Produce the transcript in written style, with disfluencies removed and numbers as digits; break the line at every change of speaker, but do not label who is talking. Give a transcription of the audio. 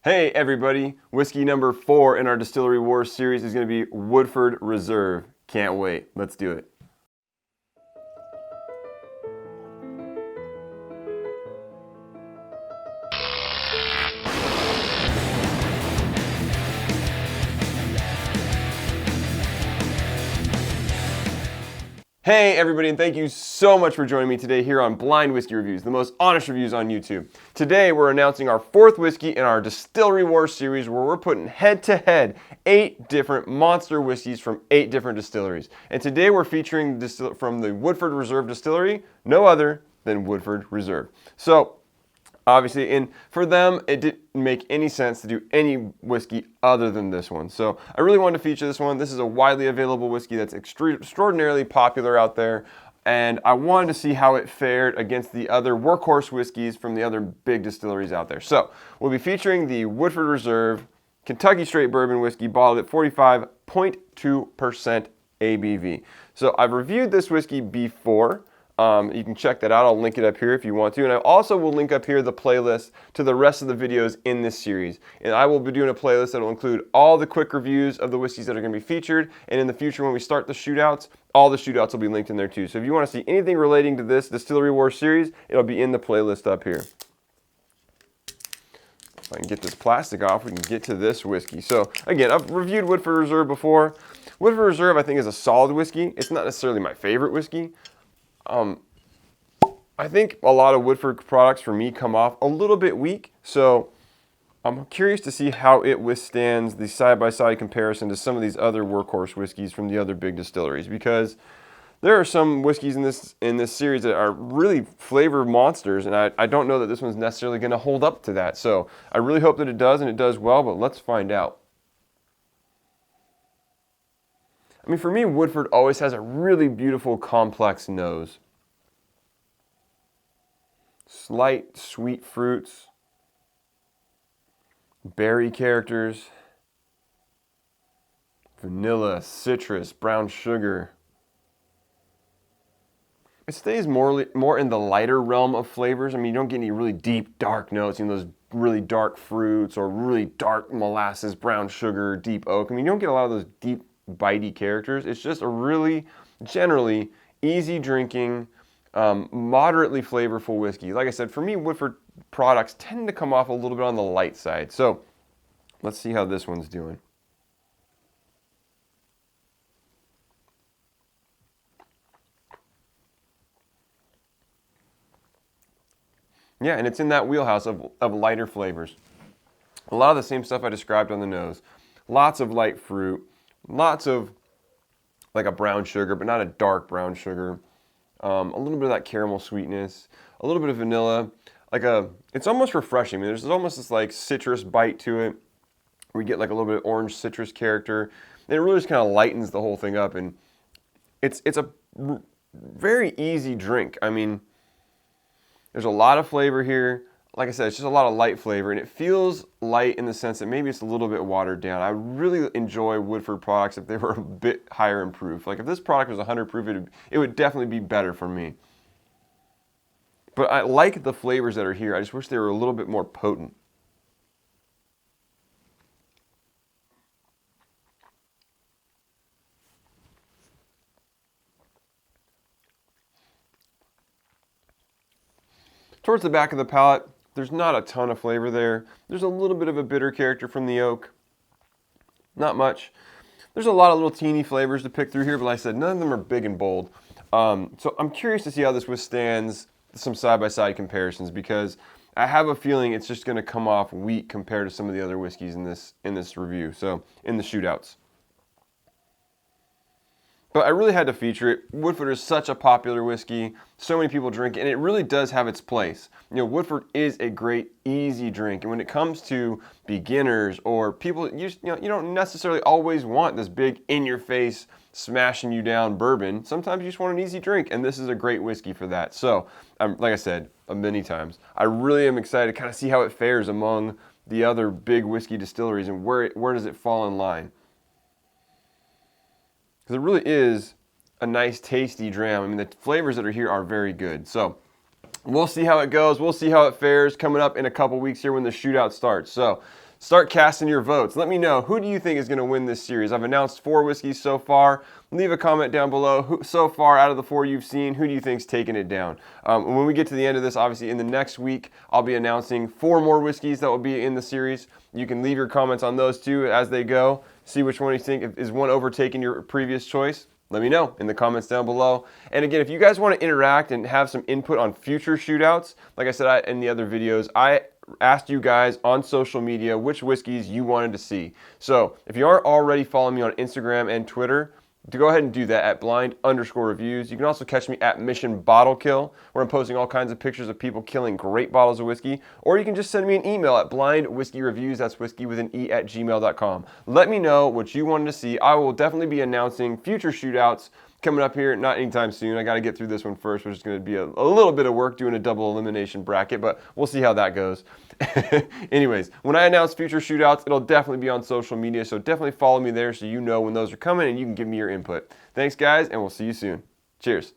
Hey everybody, whiskey number 4 in our Distillery Wars series is going to be Woodford Reserve. Can't wait. Let's do it. Hey everybody, and thank you so much for joining me today here on Blind Whiskey Reviews, the most honest reviews on YouTube. Today we're announcing our 4th whiskey in our Distillery Wars series where we're putting head to head 8 different monster whiskeys from 8 different distilleries. And today we're featuring from the Woodford Reserve Distillery, no other than Woodford Reserve. So obviously, and for them, it didn't make any sense to do any whiskey other than this one. So I really wanted to feature this one. This is a widely available whiskey that's extraordinarily popular out there. And I wanted to see how it fared against the other workhorse whiskeys from the other big distilleries out there. So we'll be featuring the Woodford Reserve Kentucky Straight Bourbon Whiskey bottled at 45.2% ABV. So I've reviewed this whiskey before. You can check that out. I'll link it up here if you want to. And I also will link up here the playlist to the rest of the videos in this series. And I will be doing a playlist that will include all the quick reviews of the whiskeys that are going to be featured. And in the future, when we start the shootouts, all the shootouts will be linked in there too. So if you want to see anything relating to this Distillery Wars series, it'll be in the playlist up here. If I can get this plastic off, we can get to this whiskey. So again, I've reviewed Woodford Reserve before. Woodford Reserve, I think, is a solid whiskey. It's not necessarily my favorite whiskey. I think a lot of Woodford products for me come off a little bit weak, so I'm curious to see how it withstands the side-by-side comparison to some of these other workhorse whiskeys from the other big distilleries, because there are some whiskeys in this series that are really flavor monsters, and I don't know that this one's necessarily going to hold up to that. So I really hope that it does, and it does well, but let's find out. I mean, for me, Woodford always has a really beautiful, complex nose. Slight, sweet fruits, berry characters, vanilla, citrus, brown sugar. It stays more in the lighter realm of flavors. I mean, you don't get any really deep, dark notes, those really dark fruits or really dark molasses, brown sugar, deep oak. I mean, you don't get a lot of those deep, bitey characters. It's just a really, generally, easy drinking, moderately flavorful whiskey. Like I said, for me, Woodford products tend to come off a little bit on the light side. So let's see how this one's doing. Yeah, and it's in that wheelhouse of lighter flavors. A lot of the same stuff I described on the nose. Lots of light fruit, lots of like a brown sugar, but not a dark brown sugar. A little bit of that caramel sweetness, a little bit of vanilla, it's almost refreshing. I mean, there's almost this like citrus bite to it. We get like a little bit of orange citrus character, and it really just kind of lightens the whole thing up. And it's a very easy drink. I mean, there's a lot of flavor here. Like I said, it's just a lot of light flavor, and it feels light in the sense that maybe it's a little bit watered down. I really enjoy Woodford products if they were a bit higher in proof. Like if this product was 100 proof, it would definitely be better for me. But I like the flavors that are here. I just wish they were a little bit more potent. Towards the back of the palate, there's not a ton of flavor there. There's a little bit of a bitter character from the oak. Not much. There's a lot of little teeny flavors to pick through here, but like I said, none of them are big and bold. So I'm curious to see how this withstands some side-by-side comparisons, because I have a feeling it's just going to come off weak compared to some of the other whiskeys in this review, so in the shootouts. But I really had to feature it. Woodford is such a popular whiskey. So many people drink it, and it really does have its place. Woodford is a great, easy drink. And when it comes to beginners or people, you don't necessarily always want this big, in-your-face, smashing you down bourbon. Sometimes you just want an easy drink, and this is a great whiskey for that. So, like I said many times, I really am excited to kind of see how it fares among the other big whiskey distilleries and where does it fall in line. Because it really is a nice, tasty dram. I mean, the flavors that are here are very good. So we'll see how it goes. We'll see how it fares coming up in a couple weeks here when the shootout starts. So start casting your votes. Let me know, who do you think is going to win this series? I've announced 4 whiskeys so far. Leave a comment down below. So far, out of the 4 you've seen, who do you think's taking it down? When we get to the end of this, obviously in the next week, I'll be announcing 4 more whiskeys that will be in the series. You can leave your comments on those too as they go. See which one you think is one overtaking your previous choice. Let me know in the comments down below. And again, if you guys want to interact and have some input on future shootouts, like I said in the other videos, I asked you guys on social media which whiskeys you wanted to see. So if you aren't already following me on Instagram and Twitter, to go ahead and do that at blind_reviews. You can also catch me at Mission Bottle Kill, where I'm posting all kinds of pictures of people killing great bottles of whiskey. Or you can just send me an email at blindwhiskyreviews, that's whiskey with an E, @gmail.com. Let me know what you wanted to see. I will definitely be announcing future shootouts coming up here, not anytime soon. I got to get through this one first, which is going to be a little bit of work doing a double elimination bracket, but we'll see how that goes. Anyways, when I announce future shootouts, it'll definitely be on social media, so definitely follow me there so you know when those are coming and you can give me your input. Thanks, guys, and we'll see you soon. Cheers.